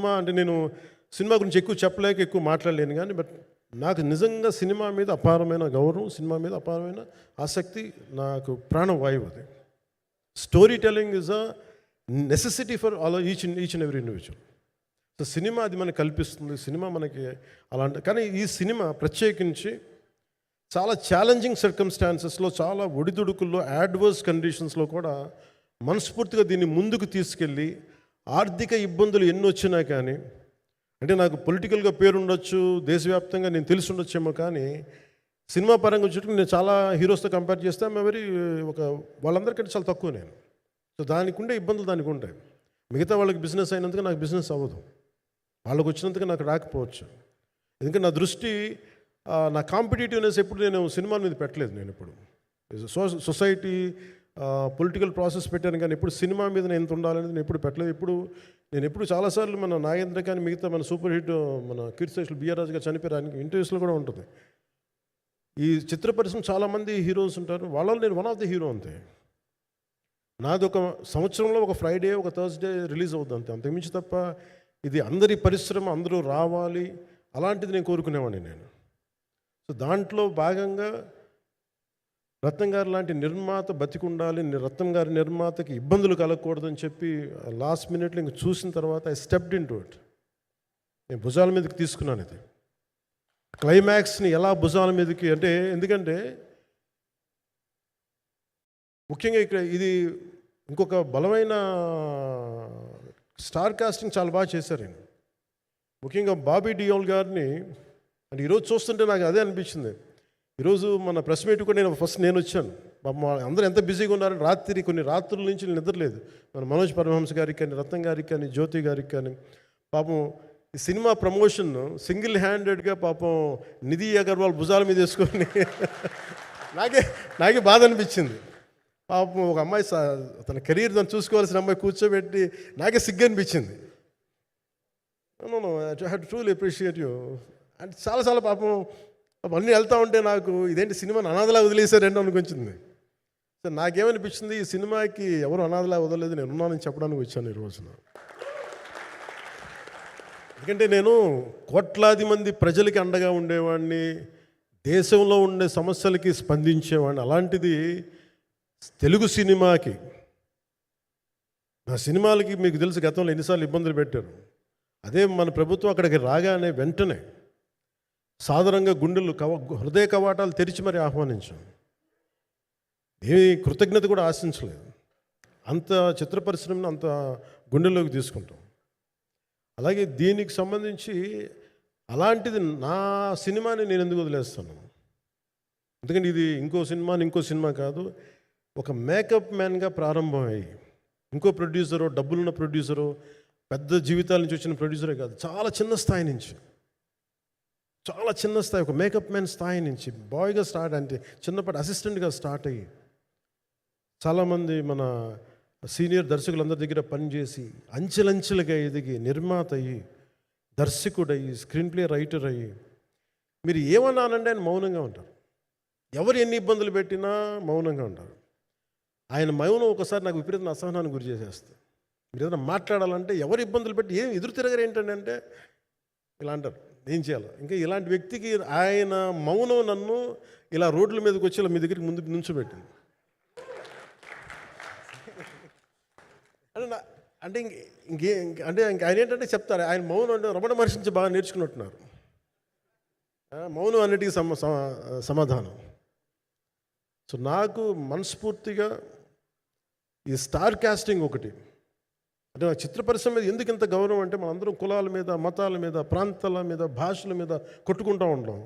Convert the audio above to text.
Cinema అంటే నేను cinema గురించి ఎక్కువ చెప్పలేక ఎక్కువ మాట్లాడలేను కానీ బట్ నాకు నిజంగా సినిమా మీద అపారమైన గౌరవం, సినిమా మీద అపారమైన ఆసక్తి, నాకు ప్రాణవాయువు అది. Story telling is a necessity for all each and every individual. So cinema అది మనకు కల్పిస్తుంది, సినిమా మనకి అలాంటి. కానీ ఈ సినిమా ప్రత్యేకించి చాలా ఛాలెంజింగ్ సర్కమ్స్టాన్సెస్లో, చాలా ఒడిదుడుకుల్లో, యాడ్వర్స్ కండిషన్స్లో కూడా మనస్ఫూర్తిగా దీన్ని ముందుకు తీసుకెళ్ళి, ఆర్థిక ఇబ్బందులు ఎన్ని వచ్చినా కానీ, అంటే నాకు పొలిటికల్గా పేరు ఉండొచ్చు, దేశవ్యాప్తంగా నేను తెలిసి ఉండొచ్చేమో, కానీ సినిమా పరంగా వచ్చేటప్పుడు నేను చాలా హీరోస్తో కంపేర్ చేస్తే వాళ్ళందరికంటే చాలా తక్కువ నేను. సో దానికి ఉండే ఇబ్బందులు దానికి ఉంటాయి. మిగతా వాళ్ళకి బిజినెస్ అయినందుకు నాకు బిజినెస్ అవ్వదు, వాళ్ళకి వచ్చినందుకు నాకు రాకపోవచ్చు. ఎందుకంటే నా దృష్టి, నా కాంపిటేటివ్నెస్ ఎప్పుడు నేను సినిమాల మీద పెట్టలేదు. నేను ఇప్పుడు సొసైటీ పొలిటికల్ ప్రాసెస్ పెట్టాను, కానీ ఎప్పుడు సినిమా మీద నేను ఎంత ఉండాలనేది నేను ఎప్పుడు పెట్టలేదు. నేను ఎప్పుడు చాలాసార్లు మన నాగేంద్ర కానీ మిగతా మన సూపర్ హిట్ మన కీర్తిశేషులు బిఆర్ రాజు గారు చనిపోయారు, ఆయనకి ఇంటర్వ్యూస్లో కూడా ఉంటుంది. ఈ చిత్ర పరిశ్రమ చాలామంది హీరోస్ ఉంటారు, వాళ్ళలో నేను వన్ ఆఫ్ ది హీరో అంతే. నాది ఒక సంవత్సరంలో ఒక ఫ్రైడే, ఒక థర్స్డే రిలీజ్ అవుద్ది అంతే, అంతకుమించి తప్ప ఇది అందరి పరిశ్రమ, అందరూ రావాలి అలాంటిది నేను కోరుకునేవాడిని నేను. సో దాంట్లో భాగంగా రత్నం గారు లాంటి నిర్మాత బతికుండాలి, రత్నం గారి నిర్మాతకి ఇబ్బందులు కలగకూడదని చెప్పి లాస్ట్ మినిట్లో ఇంక చూసిన తర్వాత I stepped in to it. నేను భుజాల మీదకి తీసుకున్నాను ఇది. క్లైమాక్స్ని ఎలా భుజాల మీదకి అంటే, ఎందుకంటే ముఖ్యంగా ఇక్కడ ఇది ఇంకొక బలమైన స్టార్ కాస్టింగ్ చాలా బాగా చేశారు ఆయన. ముఖ్యంగా బాబీ డియోల్ గారిని అంటే ఈరోజు చూస్తుంటే నాకు అదే అనిపించింది. ఈరోజు మన ప్రెస్ మీట్ కూడా నేను వచ్చాను. అందరూ ఎంత బిజీగా ఉన్నారని కొన్ని రాత్రుల నుంచి నిద్రలేదు. మన మనోజ్ పరమహంస గారికి కానీ, రత్నం గారికి కానీ, జ్యోతి గారికి కానీ, పాపం ఈ సినిమా ప్రమోషన్ సింగిల్ హ్యాండెడ్గా పాపం నిధి అగర్వాల్ భుజాల మీద వేసుకొని నాకే బాధ అనిపించింది. పాపం ఒక అమ్మాయి తన కెరీర్ దాన్ని చూసుకోవాల్సిన అమ్మాయి కూర్చోబెట్టి నాకే సిగ్గు అనిపించింది. I have to truly appreciate you. అంటే చాలా పాపం అన్నీ వెళ్తూ ఉంటే నాకు ఇదేంటి సినిమాని అనాథలా వదిలేశారంటే అనిపించింది. సో నాకేమనిపించింది, ఈ సినిమాకి ఎవరు అనాథలా వదలలేదు, నేను ఉన్నానని చెప్పడానికి వచ్చాను ఈ రోజున. ఎందుకంటే నేను కోట్లాది మంది ప్రజలకి అండగా ఉండేవాడిని, దేశంలో ఉండే సమస్యలకి స్పందించేవాడిని. అలాంటిది తెలుగు సినిమాకి, నా సినిమాలకి మీకు తెలుసు గతంలో ఎన్నిసార్లు ఇబ్బందులు పెట్టారు. అదే మన ప్రభుత్వం అక్కడికి రాగానే వెంటనే సాధారణంగా హృదయ కవాటాలు తెరిచి మరి ఆహ్వానించాం. ఏమి కృతజ్ఞత కూడా ఆశించలేదు. అంత చిత్ర పరిశ్రమను అంత గుండెల్లోకి తీసుకుంటాం. అలాగే దీనికి సంబంధించి అలాంటిది నా సినిమాని నేను ఎందుకు వదిలేస్తాను? ఎందుకంటే ఇది ఇంకో సినిమా కాదు. ఒక మేకప్ మ్యాన్గా ప్రారంభమయ్యి ఇంకో ప్రొడ్యూసరు, డబ్బులున్న ప్రొడ్యూసరు, పెద్ద జీవితాల నుంచి వచ్చిన ప్రొడ్యూసరే కాదు, చాలా చిన్న స్థాయి నుంచి, ఒక మేకప్ మ్యాన్ స్థాయి నుంచి బాయ్గా స్టార్ట్, అంటే చిన్నపాటి అసిస్టెంట్గా స్టార్ట్ అయ్యి చాలామంది మన సీనియర్ దర్శకులందరి దగ్గర పనిచేసి అంచెలంచెలుగా ఎదిగి నిర్మాత అయ్యి, దర్శకుడయ్యి, స్క్రీన్ ప్లే రైటర్ అయ్యి, మీరు ఏమన్నానంటే ఆయన మౌనంగా ఉంటారు. ఎవరు ఎన్ని ఇబ్బందులు పెట్టినా మౌనంగా ఉంటారు. ఆయన మౌనం ఒకసారి నాకు విపరీత అసహనానికి గురి చేసేస్తుంది. మీరు ఏదైనా మాట్లాడాలంటే ఎవరు ఇబ్బందులు పెట్టి ఏం ఎదురు తిరగరు ఏంటంటే ఇలా అంటారు, ఏం చేయాలి. ఇంకా ఇలాంటి వ్యక్తికి ఆయన మౌనం నన్ను ఇలా రోడ్ల మీదకి వచ్చి ఇలా మీ దగ్గరికి ముందు నుంచోబెట్టింది. అంటే ఆయన ఏంటంటే చెప్తారు, ఆయన మౌనం అంటే రమణ మహర్షి నుంచి బాగా నేర్చుకున్నట్టున్నారు. మౌనం అన్నిటికీ సమాధానం. సో నాకు మనస్ఫూర్తిగా ఈ స్టార్ కాస్టింగ్ ఒకటి, అంటే ఆ చిత్ర పరిశ్రమ మీద ఎందుకు ఇంత గౌరవం అంటే, మనందరం కులాల మీద, మతాల మీద, ప్రాంతాల మీద, భాషల మీద కొట్టుకుంటూ ఉంటాం.